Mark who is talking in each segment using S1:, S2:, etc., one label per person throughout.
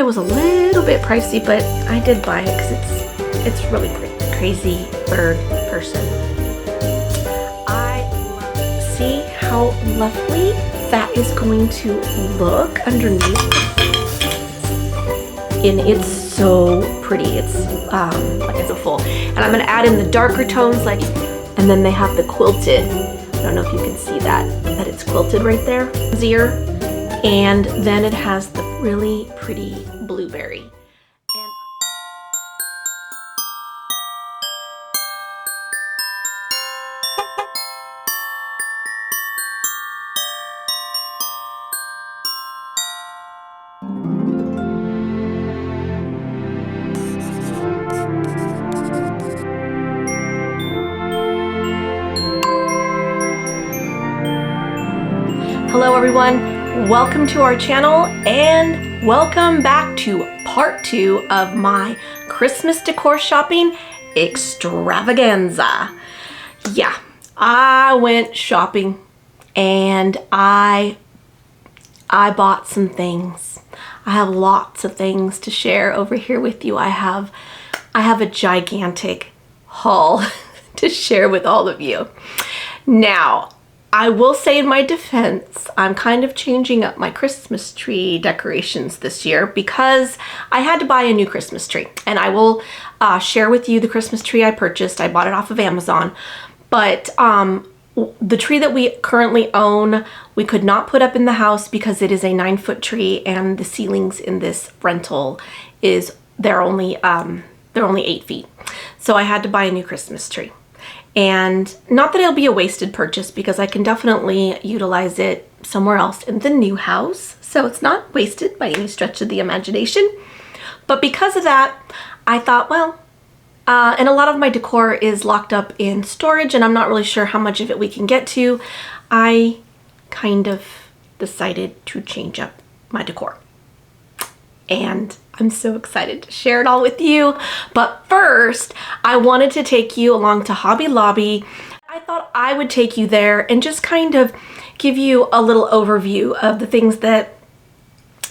S1: was a little bit pricey, but I did buy it because it's really crazy bird person. See how lovely that is going to look underneath. And it's so pretty. It's like it's a full. And I'm gonna add in the darker tones, like, and then they have the quilted. I don't know if you can see that it's quilted right there. Easier. And then it has the really pretty blueberry. Hello everyone, welcome to our channel and welcome back to part 2 of my Christmas decor shopping extravaganza. Yeah, I went shopping and I bought some things. I have lots of things to share over here with you. I have a gigantic haul to share with all of you. Now, I will say in my defense, I'm kind of changing up my Christmas tree decorations this year because I had to buy a new Christmas tree. And I will share with you the Christmas tree I purchased. I bought it off of Amazon. But the tree that we currently own, we could not put up in the house because it is a 9-foot tree and the ceilings in this rental they're only 8 feet. So I had to buy a new Christmas tree. And not that it'll be a wasted purchase because I can definitely utilize it somewhere else in the new house. So it's not wasted by any stretch of the imagination. But because of that, I thought, well, and a lot of my decor is locked up in storage and I'm not really sure how much of it we can get to. I kind of decided to change up my decor. And I'm so excited to share it all with you. But first, I wanted to take you along to Hobby Lobby. I thought I would take you there and just kind of give you a little overview of the things that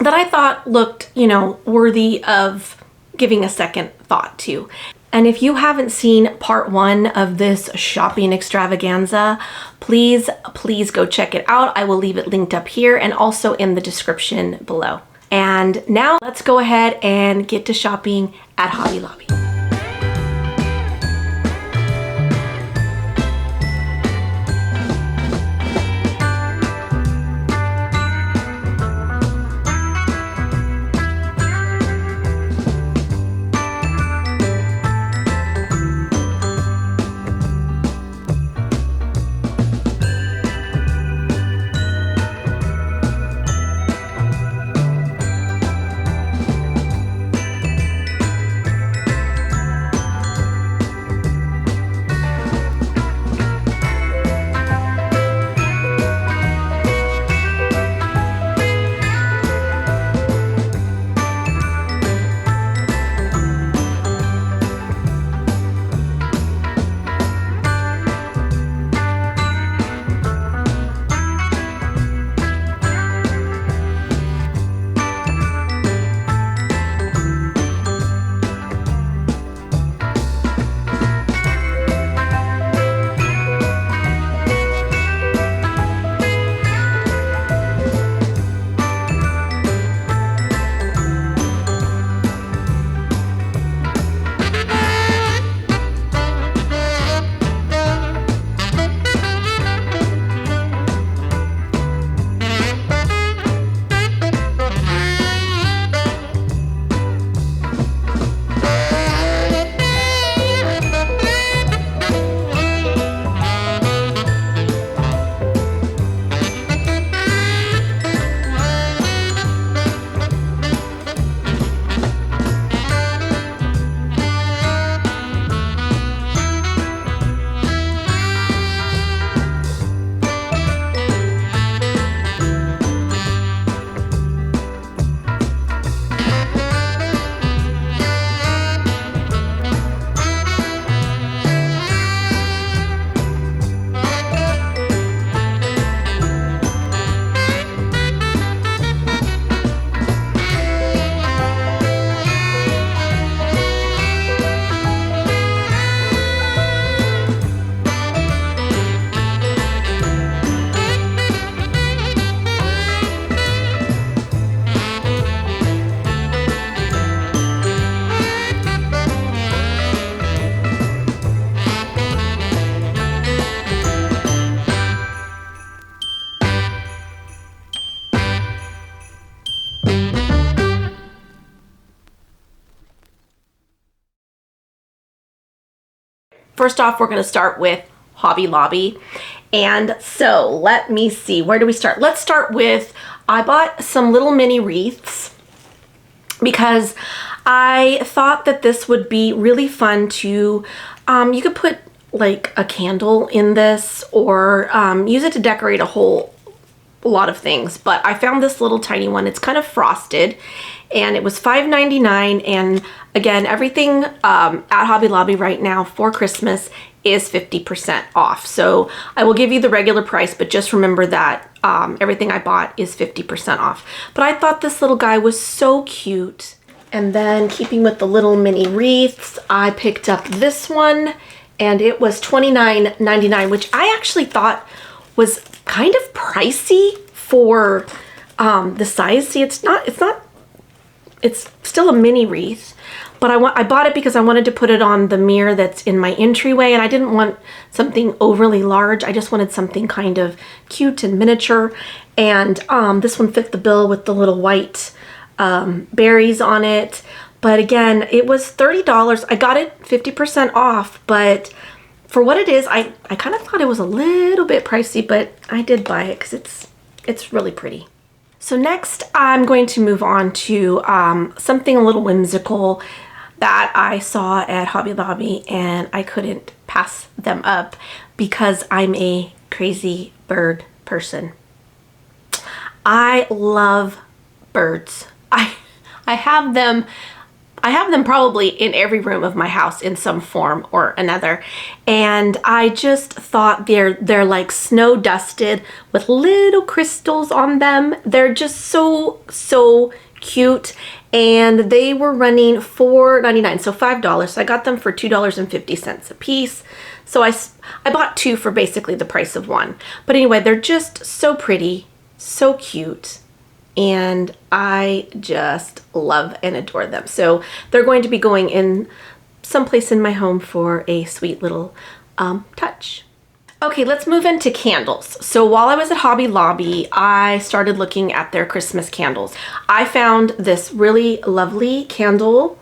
S1: I thought looked, worthy of giving a second thought to. And if you haven't seen part 1 of this shopping extravaganza, please go check it out. I will leave it linked up here and also in the description below. And now let's go ahead and get to shopping at Hobby Lobby. first off, we're gonna start with Hobby Lobby. And so let me see, where do we start? Let's start with, I bought some little mini wreaths because I thought that this would be really fun to, you could put like a candle in this or use it to decorate a lot of things. But I found this little tiny one. It's kind of frosted and it was $5.99. And again, everything at Hobby Lobby right now for Christmas is 50% off. So I will give you the regular price, but just remember that everything I bought is 50% off. But I thought this little guy was so cute. And then keeping with the little mini wreaths, I picked up this one and it was $29.99, which I actually thought was kind of pricey for the size. See, it's still a mini wreath, but I bought it because I wanted to put it on the mirror that's in my entryway, and I didn't want something overly large. I just wanted something kind of cute and miniature. And this one fit the bill with the little white berries on it. But again, it was $30. I got it 50% off, but for what it is, I kind of thought it was a little bit pricey, but I did buy it because it's really pretty. So next, I'm going to move on to something a little whimsical that I saw at Hobby Lobby, and I couldn't pass them up because I'm a crazy bird person. I love birds. I have them probably in every room of my house in some form or another. And I just thought they're like snow dusted with little crystals on them. They're just so cute. And they were running $4.99, so $5. So I got them for $2.50 a piece. So I bought two for basically the price of one. But anyway, they're just so pretty, so cute. And I just love and adore them. So they're going to be going in someplace in my home for a sweet little touch. Okay, let's move into candles. So while I was at Hobby Lobby, I started looking at their Christmas candles. I found this really lovely candle,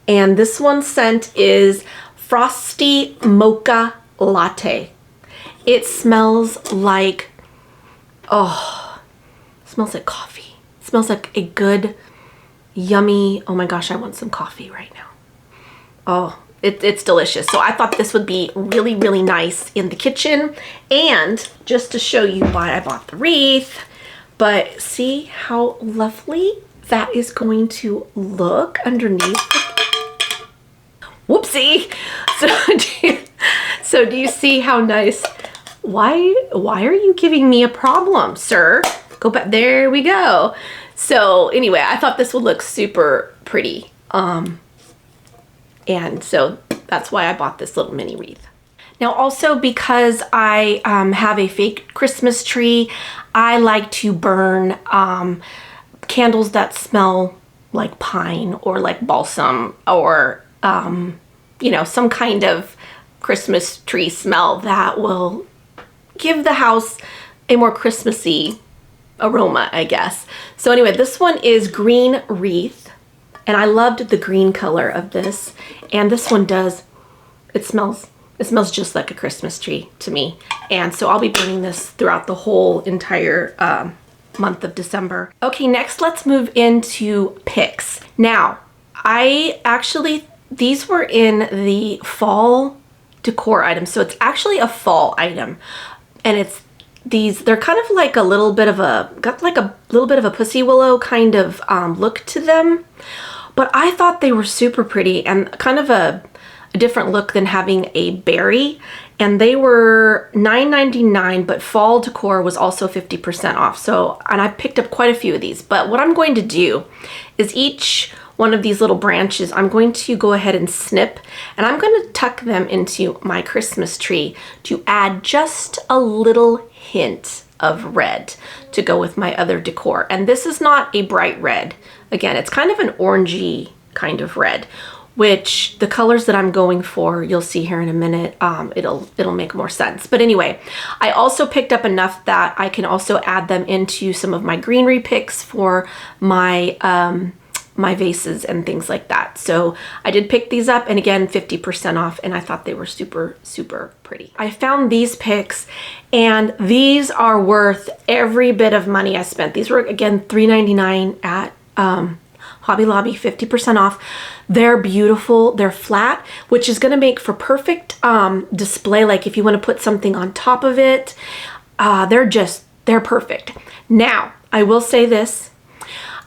S1: and this one's scent is Frosty Mocha Latte. It smells like, smells like coffee. Smells like a good, yummy, oh my gosh, I want some coffee right now. Oh, it's delicious. So I thought this would be really, really nice in the kitchen. And just to show you why I bought the wreath, but see how lovely that is going to look underneath. Whoopsie. So do you see how nice? Why are you giving me a problem, sir? Go back, there we go. So anyway, I thought this would look super pretty. And so that's why I bought this little mini wreath. Now also, because I have a fake Christmas tree, I like to burn candles that smell like pine or like balsam or, you know, some kind of Christmas tree smell that will give the house a more Christmassy aroma, I guess. So anyway, this one is green wreath, and I loved the green color of this. And this one it smells just like a Christmas tree to me. And so I'll be burning this throughout the whole entire month of December. Okay, next let's move into picks. Now, these were in the fall decor items. So it's actually a fall item, and they're kind of like a little bit of a pussy willow kind of look to them. But I thought they were super pretty and kind of a different look than having a berry. And they were $9.99, but fall decor was also 50% off. So, and I picked up quite a few of these. But what I'm going to do is each one of these little branches, I'm going to go ahead and snip, and I'm going to tuck them into my Christmas tree to add just a little hint of red to go with my other decor. And this is not a bright red. Again, it's kind of an orangey kind of red, which the colors that I'm going for, you'll see here in a minute, it'll make more sense. But anyway, I also picked up enough that I can also add them into some of my greenery picks for my my vases and things like that. So I did pick these up, and again, 50% off, and I thought they were super, super pretty. I found these picks, and these are worth every bit of money I spent. These were, again, $3.99 at Hobby Lobby, 50% off. They're beautiful. They're flat, which is going to make for perfect display. Like if you want to put something on top of it, they're perfect. Now, I will say this.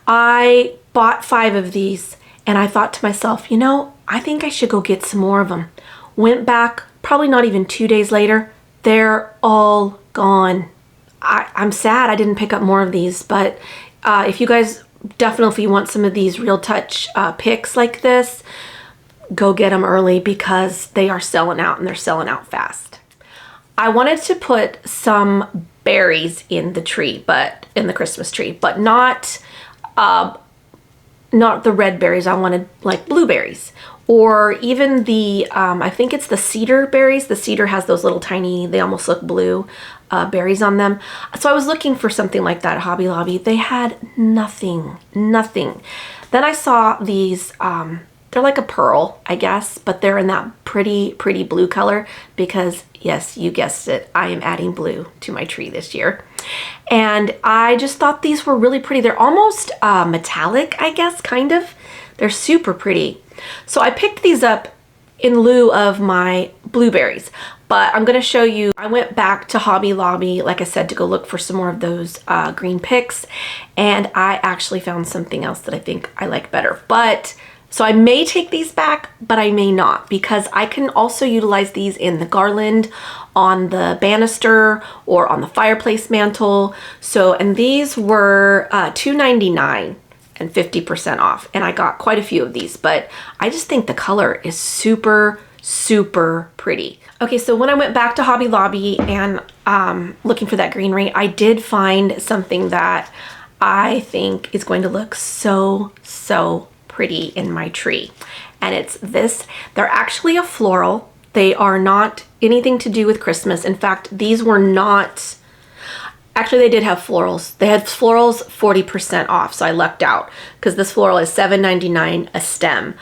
S1: I bought 5 of these, and I thought to myself, you know, I think I should go get some more of them. Went back, probably not even 2 days later, they're all gone. I'm sad I didn't pick up more of these, but if you guys definitely, if you want some of these Real Touch picks like this, go get them early because they are selling out, and they're selling out fast. I wanted to put some berries in the tree, but in the Christmas tree, but not the red berries. I wanted like blueberries, or even the I think it's the cedar berries. The cedar has those little tiny, they almost look blue, berries on them. So I was looking for something like that at Hobby Lobby. They had nothing. Then I saw these, they're like a pearl, I guess, but they're in that pretty blue color because, yes, you guessed it, I am adding blue to my tree this year. And I just thought these were really pretty. They're almost metallic, I guess, kind of. They're super pretty. So I picked these up in lieu of my blueberries. But I'm going to show you, I went back to Hobby Lobby, like I said, to go look for some more of those green picks. And I actually found something else that I think I like better. So I may take these back, but I may not, because I can also utilize these in the garland, on the banister, or on the fireplace mantle. So, and these were $2.99 and 50% off. And I got quite a few of these, but I just think the color is super pretty. Okay, so when I went back to Hobby Lobby and looking for that greenery, I did find something that I think is going to look so pretty in my tree. And it's this. They're actually a floral. They are not anything to do with Christmas. In fact, these were not, actually they did have florals. They had florals 40% off, so I lucked out because this floral is $7.99 a stem.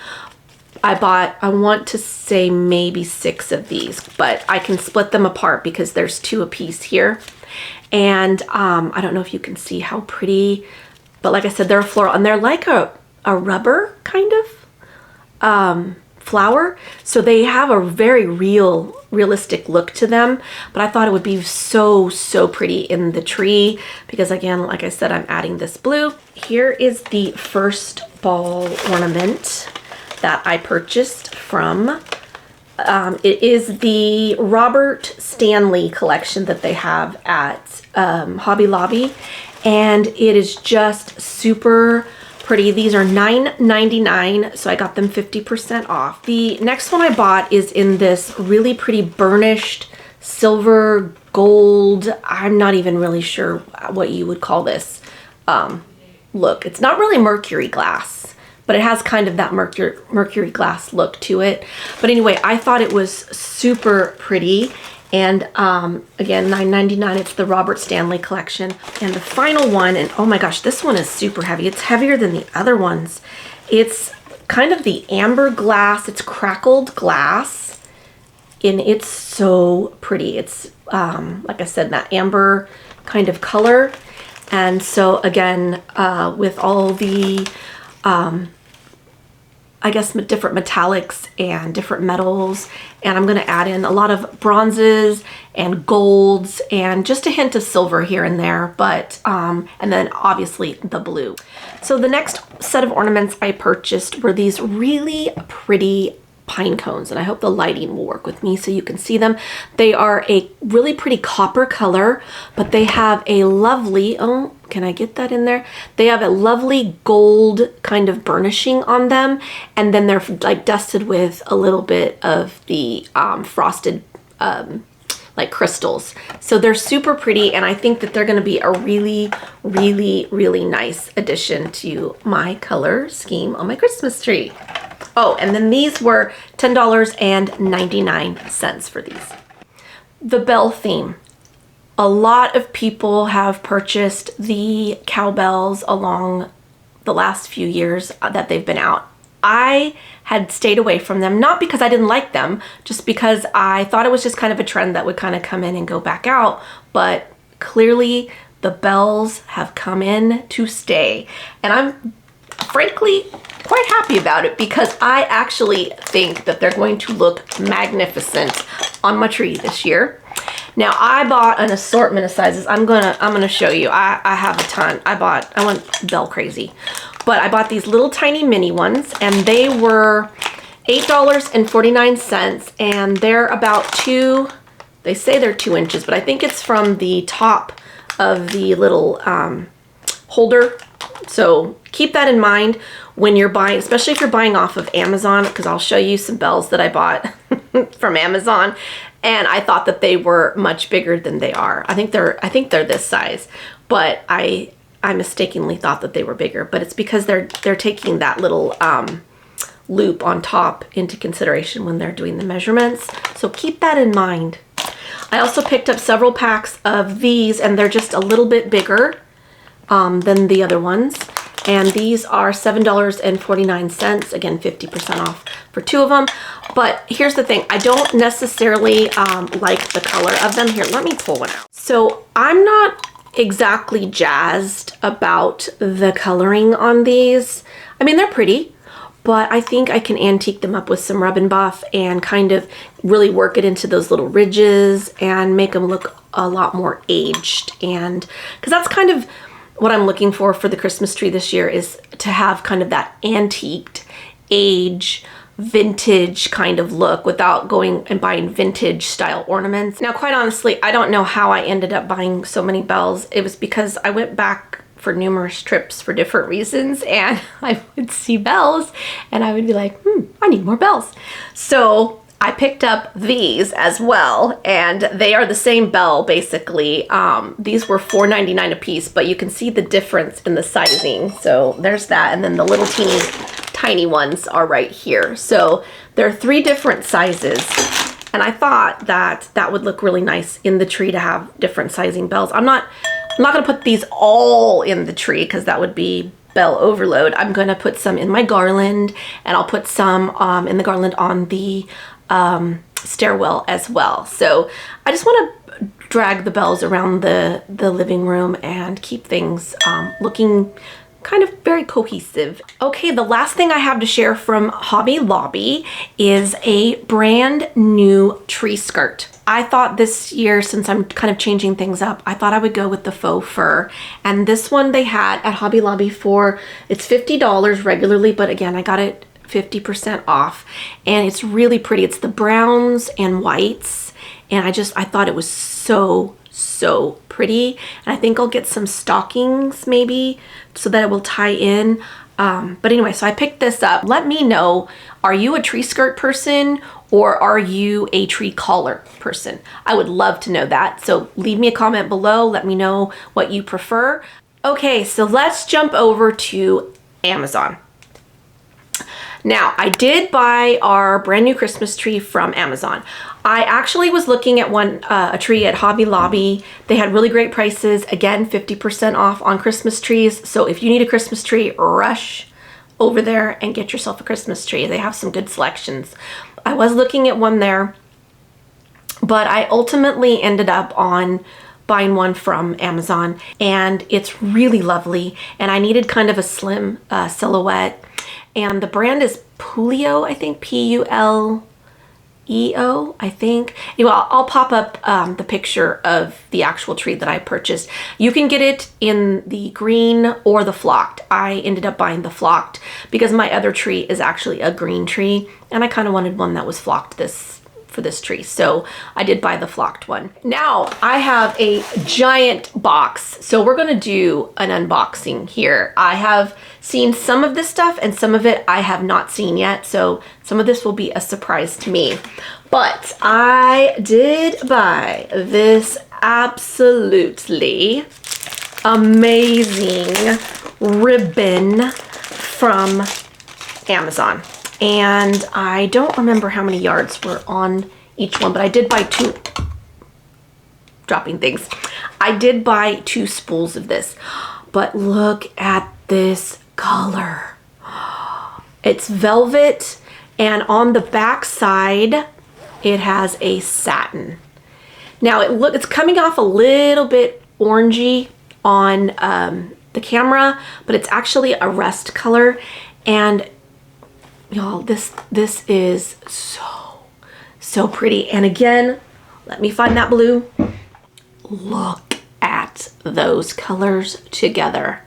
S1: I bought, I want to say maybe 6 of these, but I can split them apart because there's 2 a piece here. And I don't know if you can see how pretty, but like I said, they're a floral, and they're like a rubber kind of flower. So they have a very realistic look to them, but I thought it would be so pretty in the tree because, again, like I said, I'm adding this blue. Here is the first ball ornament that I purchased from. It is the Robert Stanley collection that they have at Hobby Lobby, and it is just super pretty. These are $9.99, so I got them 50% off. The next one I bought is in this really pretty burnished silver gold, I'm not even really sure what you would call this look. It's not really mercury glass, but it has kind of that mercury glass look to it. But anyway, I thought it was super pretty. And again, $9.99, it's the Robert Stanley collection. And the final one, and oh my gosh, this one is super heavy. It's heavier than the other ones. It's kind of the amber glass. It's crackled glass, and it's so pretty. It's, like I said, that amber kind of color. And so again, with all the, I guess, different metallics and different metals, and I'm going to add in a lot of bronzes and golds and just a hint of silver here and there, but and then obviously the blue. So the next set of ornaments I purchased were these really pretty pine cones, and I hope the lighting will work with me so you can see them. They are a really pretty copper color, but they have a lovely, oh, can I get that in there? They have a lovely gold kind of burnishing on them, and then they're like dusted with a little bit of the frosted like crystals. So they're super pretty, and I think that they're going to be a really nice addition to my color scheme on my Christmas tree. Oh, and then these were $10.99 for these. The bell theme. A lot of people have purchased the cowbells along the last few years that they've been out. I had stayed away from them, not because I didn't like them, just because I thought it was just kind of a trend that would kind of come in and go back out. But clearly the bells have come in to stay. And I'm frankly quite happy about it because I actually think that they're going to look magnificent on my tree this year. Now I bought an assortment of sizes. I'm gonna show you. I have a ton. I went bell crazy. But I bought these little tiny mini ones and they were $8.49 and they're about they say they're 2 inches, but I think it's from the top of the little holder. So keep that in mind when you're buying, especially if you're buying off of Amazon, because I'll show you some bells that I bought from Amazon. And I thought that they were much bigger than they are. I think they're this size, but I mistakenly thought that they were bigger, but it's because they're taking that little loop on top into consideration when they're doing the measurements. So keep that in mind. I also picked up several packs of these and they're just a little bit bigger than the other ones. And these are $7.49, again, 50% off for 2 of them. But here's the thing, I don't necessarily like the color of them. Here, let me pull one out. So I'm not exactly jazzed about the coloring on these. I mean, they're pretty, but I think I can antique them up with some rub and buff and kind of really work it into those little ridges and make them look a lot more aged. And because that's kind of what I'm looking for the Christmas tree this year, is to have kind of that antiqued, age, vintage kind of look without going and buying vintage style ornaments. Now, quite honestly, I don't know how I ended up buying so many bells. It was because I went back for numerous trips for different reasons and I would see bells and I would be like, I need more bells. So I picked up these as well, and they are the same bell basically. These were $4.99 a piece, but you can see the difference in the sizing. So there's that, and then the little tiny ones are right here. So there are 3 different sizes, and I thought that that would look really nice in the tree to have different sizing bells. I'm not gonna put these all in the tree because that would be bell overload. I'm gonna put some in my garland, and I'll put some in the garland on the stairwell as well. So I just want to drag the bells around the living room and keep things looking kind of very cohesive. Okay, the last thing I have to share from Hobby Lobby is a brand new tree skirt. I thought this year, since I'm kind of changing things up, I thought I would go with the faux fur. And this one they had at Hobby Lobby it's $50 regularly, but again, I got it 50% off, and it's really pretty. It's the browns and whites, and I thought it was so pretty. And I think I'll get some stockings maybe so that it will tie in. But anyway, so I picked this up. Let me know, are you a tree skirt person or are you a tree collar person? I would love to know that. So leave me a comment below. Let me know what you prefer. Okay, so let's jump over to Amazon. Now, I did buy our brand new Christmas tree from Amazon. I actually was looking at a tree at Hobby Lobby. They had really great prices. Again, 50% off on Christmas trees. So if you need a Christmas tree, rush over there and get yourself a Christmas tree. They have some good selections. I was looking at one there, but I ultimately ended up on buying one from Amazon, and it's really lovely. And I needed kind of a slim silhouette. And the brand is Puleo, I think, P-U-L-E-O, I think. Anyway, I'll pop up the picture of the actual tree that I purchased. You can get it in the green or the flocked. I ended up buying the flocked because my other tree is actually a green tree, and I kind of wanted one that was flocked for this tree. So I did buy the flocked one. Now I have a giant box. So we're gonna do an unboxing here. I have seen some of this stuff and some of it I have not seen yet. So some of this will be a surprise to me. But I did buy this absolutely amazing ribbon from Amazon. And I don't remember how many yards were on each one, but I did buy 2, dropping things. I did buy 2 spools of this, but look at this color. It's velvet, and on the back side, it has a satin. Now it's coming off a little bit orangey on the camera, but it's actually a rust color. And y'all, this is so pretty. And again, let me find that blue. Look at those colors together.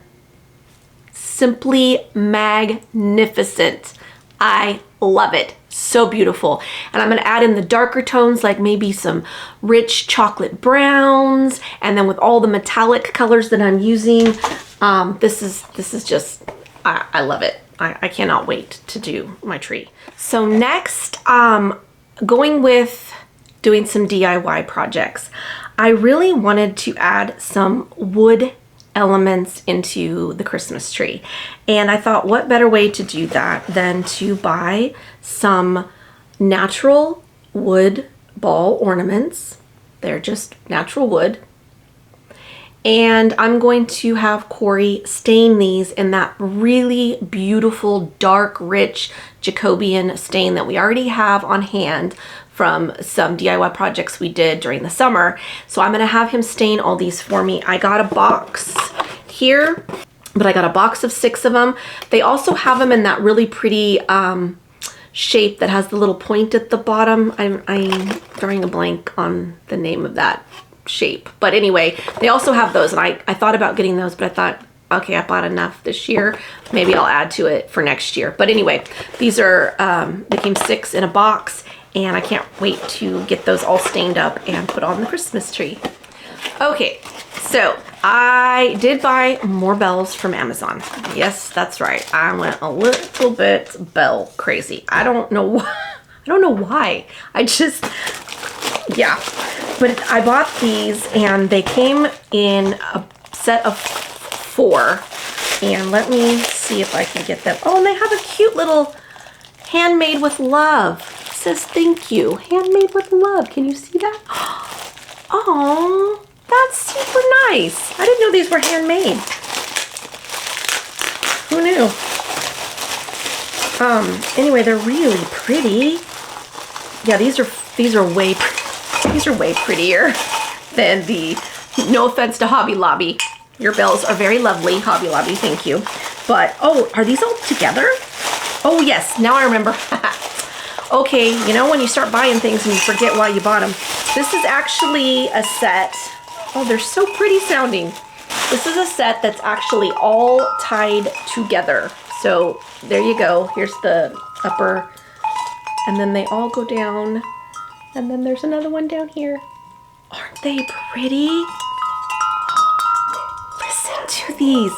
S1: Simply magnificent. I love it. So beautiful. And I'm going to add in the darker tones, like maybe some rich chocolate browns, and then with all the metallic colors that I'm using, this is just, I love it. I cannot wait to do my tree. So next, going with doing some DIY projects, I really wanted to add some wood elements into the Christmas tree. And I thought, what better way to do that than to buy some natural wood ball ornaments. They're just natural wood. And I'm going to have Corey stain these in that really beautiful, dark, rich Jacobean stain that we already have on hand from some DIY projects we did during the summer. So I'm gonna have him stain all these for me. I got a box here, but I got a box of 6 of them. They also have them in that really pretty shape that has the little point at the bottom. I'm drawing a blank on the name of that shape. But anyway, they also have those, and I thought about getting those, but I thought, okay, I bought enough this year. Maybe I'll add to it for next year. But anyway, these are, they came 6 in a box, and I can't wait to get those all stained up and put on the Christmas tree. Okay, so I did buy more bells from Amazon. Yes, that's right. I went a little bit bell crazy. I don't know why. I don't know why. I just, yeah. But I bought these, and they came in a set of 4. And let me see if I can get them. Oh, and they have a cute little handmade with love. It says thank you. Handmade with love. Can you see that? Oh, that's super nice. I didn't know these were handmade. Who knew? Anyway, they're really pretty. Yeah, these are way prettier than the, no offense to Hobby Lobby. Your bells are very lovely, Hobby Lobby, thank you. But, oh, are these all together? Oh yes, now I remember. Okay, you know when you start buying things and you forget why you bought them. This is actually a set. Oh, they're so pretty sounding. This is a set that's actually all tied together. So there you go. Here's the upper, and then they all go down. And then there's another one down here. Aren't they pretty? Listen to these.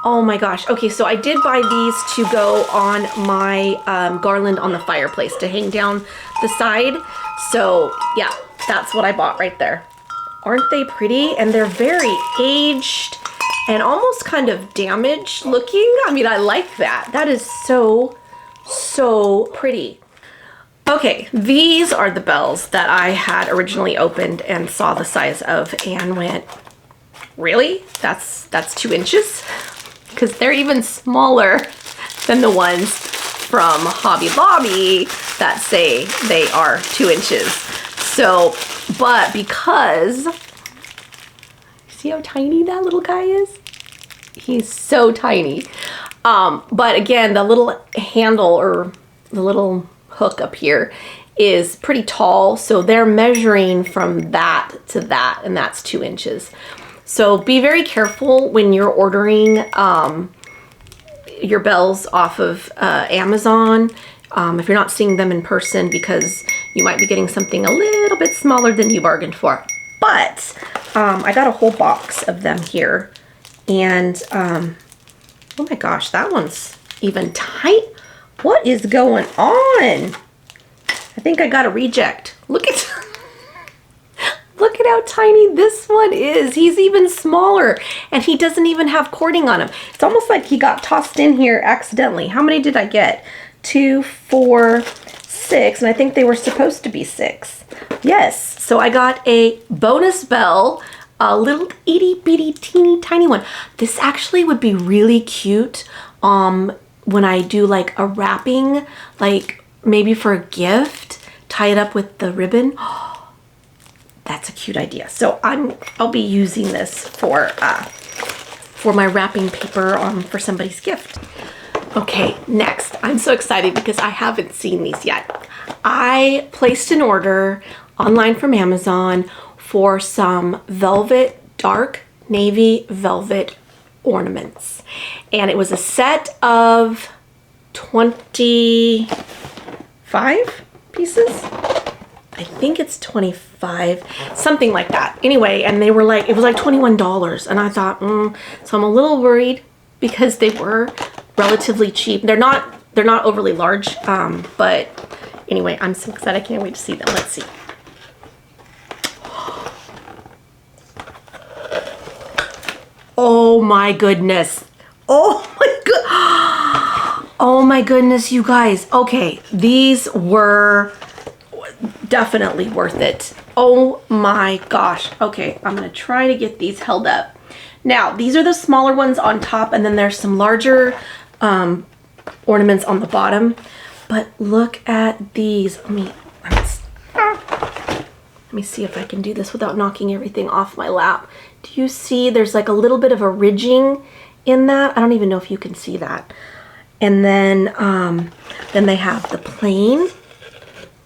S1: Oh my gosh. Okay, so I did buy these to go on my garland on the fireplace to hang down the side. So yeah, that's what I bought right there. Aren't they pretty? And they're very aged and almost kind of damaged looking. I mean, I like that. That is so pretty. Okay, these are the bells that I had originally opened and saw the size of and went, really? That's 2 inches? Because they're even smaller than the ones from Hobby Lobby that say they are 2 inches. So, but because, see how tiny that little guy is? He's so tiny. But again, the little handle or the little hook up here is pretty tall, so they're measuring from that to that, and that's 2 inches. So be very careful when you're ordering your bells off of Amazon if you're not seeing them in person, because you might be getting something a little bit smaller than you bargained for. But I got a whole box of them here, and oh my gosh, that one's even tight. What is going on? I think I got a reject. Look at look at how tiny this one is. He's even smaller, and he doesn't even have cording on him. It's almost like he got tossed in here accidentally. How many did I get? 2, 4, 6, and I think they were supposed to be 6. Yes, so I got a bonus bell a little itty bitty teeny tiny one. This actually would be really cute when I do like a wrapping, like maybe for a gift, tie it up with the ribbon. That's a cute idea. So I'll be using this for my wrapping paper for somebody's gift. Okay, next, I'm so excited because I haven't seen these yet. I placed an order online from Amazon for some velvet, dark navy velvet ornaments. And it was a set of 25 pieces. I think it's 25, something like that. Anyway, and they were like, it was like $21. And I thought, so I'm a little worried because they were relatively cheap. They're not overly large, but anyway, I'm so excited. I can't wait to see them. Let's see. Oh my goodness. Oh my god. Oh my goodness, you guys. Okay, these were definitely worth it. Oh my gosh. Okay, I'm gonna try to get these held up. Now, these are the smaller ones on top, and then there's some larger ornaments on the bottom. But look at these. Let me see if I can do this without knocking everything off my lap. Do you see there's like a little bit of a ridging in that? I don't even know if you can see that. And then they have the plain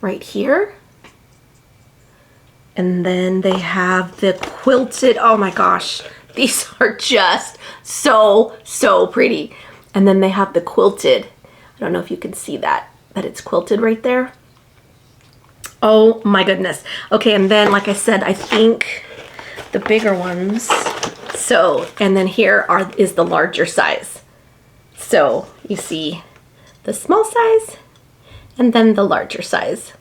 S1: right here. And then they have the quilted. Oh my gosh, these are just so pretty. And then they have the quilted. I don't know if you can see that it's quilted right there. Oh my goodness. Okay, and then like I said, I think the bigger ones. So, and then here is the larger size. So you see the small size and then the larger size.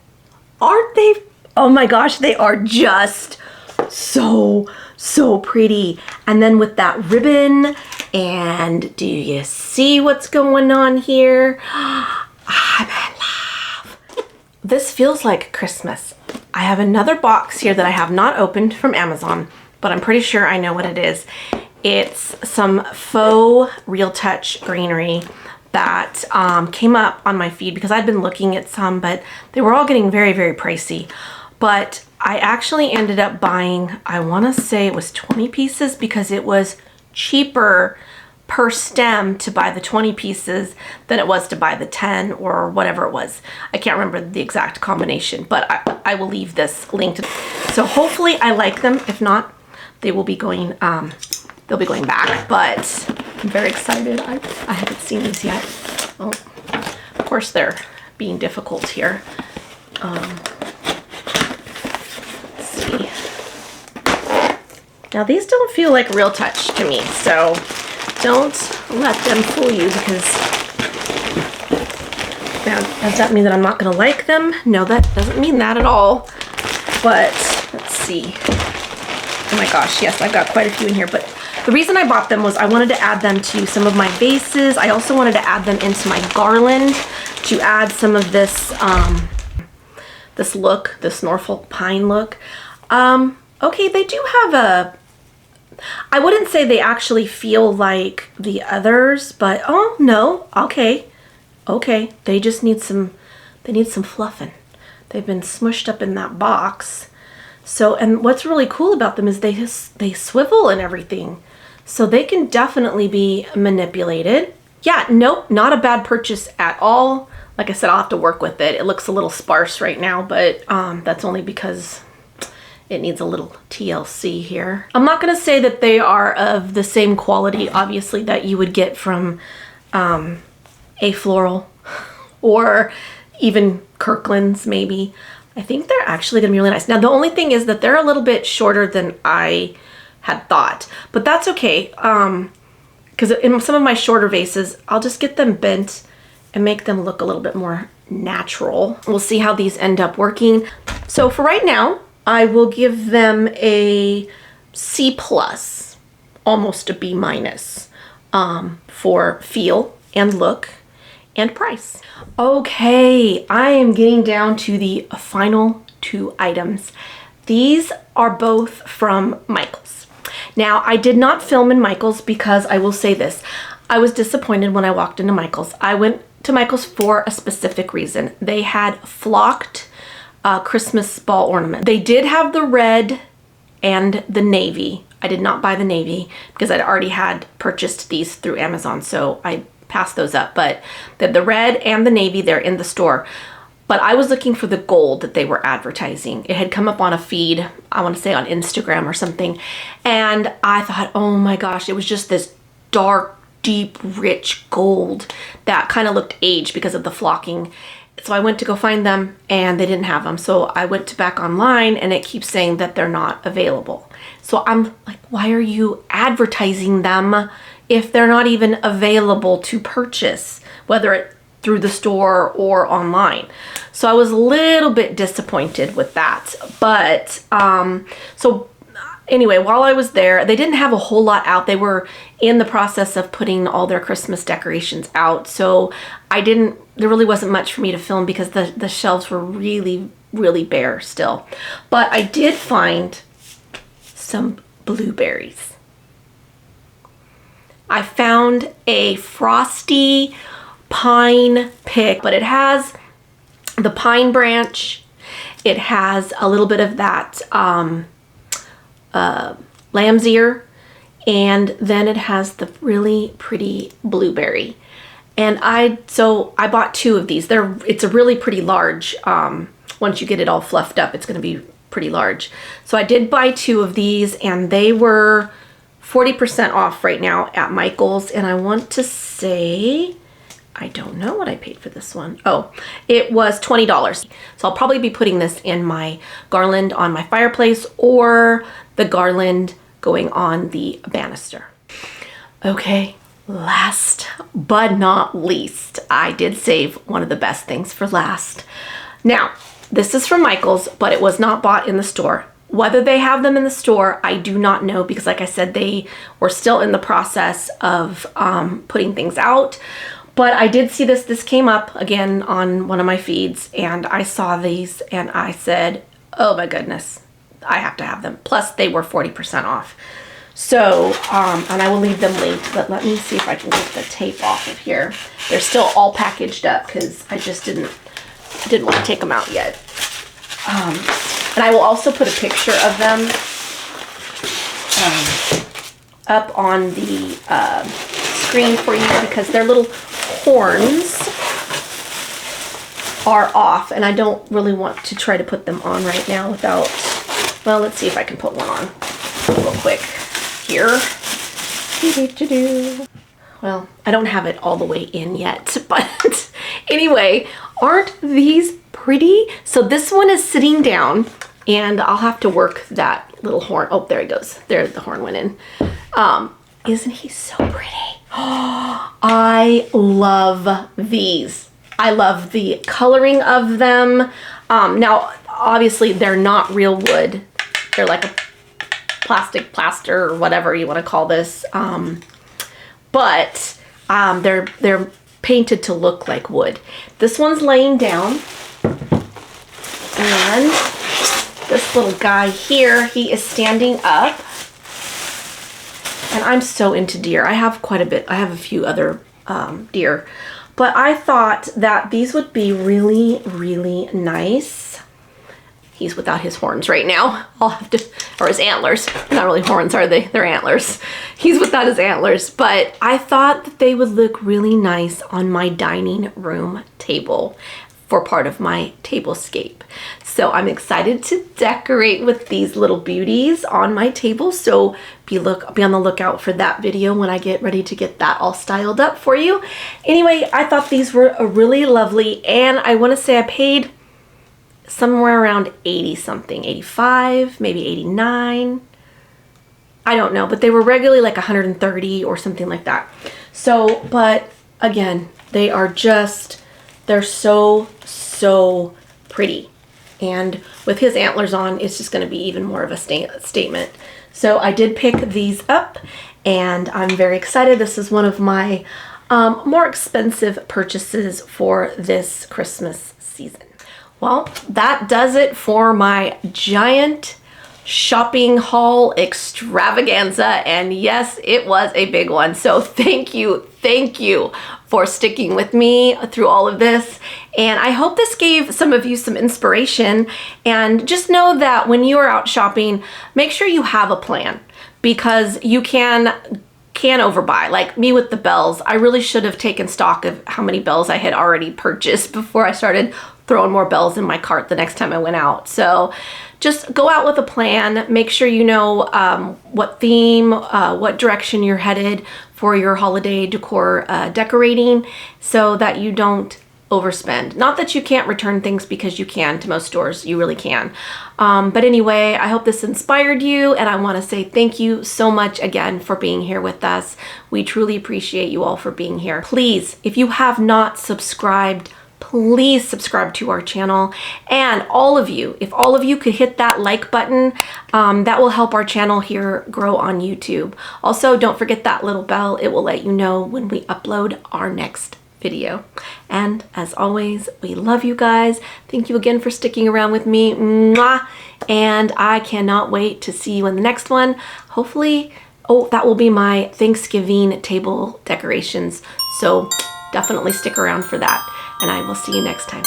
S1: Aren't they? Oh my gosh, they are just so pretty. And then with that ribbon, and do you see what's going on here? I'm in love. This feels like Christmas. I have another box here that I have not opened from Amazon, but I'm pretty sure I know what it is. It's some faux Real Touch greenery that came up on my feed because I'd been looking at some, but they were all getting very pricey. But I actually ended up buying, I want to say it was 20 pieces because it was cheaper per stem to buy the 20 pieces than it was to buy the 10 or whatever it was. I can't remember the exact combination, but I will leave this linked. So hopefully I like them. If not, they will be going, they'll be going back, but I'm very excited. I haven't seen these yet. Oh, of course they're being difficult here. Let's see. Now these don't feel like Real Touch to me, so don't let them fool you because now does that mean that I'm not gonna like them? No, that doesn't mean that at all. But let's see. Oh my gosh, yes, I've got quite a few in here, but the reason I bought them was I wanted to add them to some of my vases. I also wanted to add them into my garland to add some of this this look, this Norfolk pine look. Okay, they do have a, I wouldn't say they actually feel like the others, but oh no, okay. Okay, they just need some, they need some fluffing. They've been smushed up in that box. So, and what's really cool about them is they swivel and everything. So they can definitely be manipulated. Yeah, nope, not a bad purchase at all. Like I said, I'll have to work with it. It looks a little sparse right now, but that's only because it needs a little TLC here. I'm not gonna say that they are of the same quality, obviously, that you would get from A Floral or even Kirkland's maybe. I think they're actually gonna be really nice. Now, the only thing is that they're a little bit shorter than I had thought, but that's okay. Because in some of my shorter vases, I'll just get them bent and make them look a little bit more natural. We'll see how these end up working. So for right now, I will give them a C+, almost a B-, for feel and look and price. Okay, I am getting down to the final two items. These are both from Michaels. Now, I did not film in Michaels because I will say this. I was disappointed when I walked into Michaels. I went to Michaels for a specific reason. They had flocked Christmas ball ornament. They did have the red and the navy. I did not buy the navy because I'd already had purchased these through Amazon, so I passed those up. But the red and the navy, they're in the store. But I was looking for the gold that they were advertising. It had come up on a feed, I want to say on Instagram or something. And I thought, oh my gosh, it was just this dark, deep, rich gold that kind of looked aged because of the flocking. So I went to go find them and they didn't have them. So I went back online and it keeps saying that they're not available. So I'm like, why are you advertising them if they're not even available to purchase, whether it through the store or online? So I was a little bit disappointed with that. But so anyway, while I was there, they didn't have a whole lot out. They were in the process of putting all their Christmas decorations out. So there really wasn't much for me to film because the shelves were really, really bare still. But I did find some blueberries. I found a frosty pine pick, but it has the pine branch. It has a little bit of that lamb's ear, and then it has the really pretty blueberry. And I bought 2 of these. It's a really pretty large, once you get it all fluffed up, it's going to be pretty large. So I did buy 2 of these, and they were 40% off right now at Michaels. And I want to say, I don't know what I paid for this one. Oh, it was $20. So I'll probably be putting this in my garland on my fireplace or the garland going on the banister. Okay, last but not least, I did save one of the best things for last. Now, this is from Michaels, but it was not bought in the store. Whether they have them in the store, I do not know because like I said, they were still in the process of putting things out. But I did see this. This came up again on one of my feeds, and I saw these and I said, oh my goodness, I have to have them. Plus they were 40% off. So, and I will leave them linked, but let me see if I can get the tape off of here. They're still all packaged up because I just didn't want to take them out yet. And I will also put a picture of them up on the screen for you because their little horns are off, and I don't really want to try to put them on right now without, well, let's see if I can put one on real quick here. Well, I don't have it all the way in yet, but anyway, aren't these pretty? So this one is sitting down, and I'll have to work that little horn. Oh, there he goes. There, the horn went in. Isn't he so pretty? I love these. I love the coloring of them. Now, obviously, they're not real wood. They're like a plastic plaster or whatever you want to call this. But they're painted to look like wood. This one's laying down. And this little guy here, he is standing up. And I'm so into deer. I have quite a bit. I have a few other deer. But I thought that these would be really, really nice. He's without his horns right now. I'll have to, or his antlers. Not really horns, are they? They're antlers. He's without his antlers. But I thought that they would look really nice on my dining room table for part of my tablescape. So I'm excited to decorate with these little beauties on my table. So be on the lookout for that video when I get ready to get that all styled up for you. Anyway, I thought these were really lovely, and I want to say I paid somewhere around 80 something, 85, maybe 89. I don't know, but they were regularly like 130 or something like that. So, but again, they are just, they're so pretty. And with his antlers on, it's just going to be even more of a statement. So I did pick these up, and I'm very excited. This is one of my more expensive purchases for this Christmas season. Well, that does it for my giant shopping haul extravaganza, and yes, it was a big one. So thank you for sticking with me through all of this, and I hope this gave some of you some inspiration. And just know that when you are out shopping, make sure you have a plan, because you can overbuy. Like me with the bells, I really should have taken stock of how many bells I had already purchased before I started throwing more bells in my cart the next time I went out. So just go out with a plan. Make sure you know what theme, what direction you're headed for your holiday decor decorating, so that you don't overspend. Not that you can't return things, because you can. To most stores, you really can. But anyway, I hope this inspired you, and I want to say thank you so much again for being here with us. We truly appreciate you all for being here. Please, if you have not subscribed, please subscribe to our channel. And all of you, if all of you could hit that like button, that will help our channel here grow on YouTube. Also, don't forget that little bell. It will let you know when we upload our next video. And as always, we love you guys. Thank you again for sticking around with me. Mwah! And I cannot wait to see you in the next one. Hopefully, oh, that will be my Thanksgiving table decorations. So definitely stick around for that. And I will see you next time.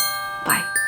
S1: Bye.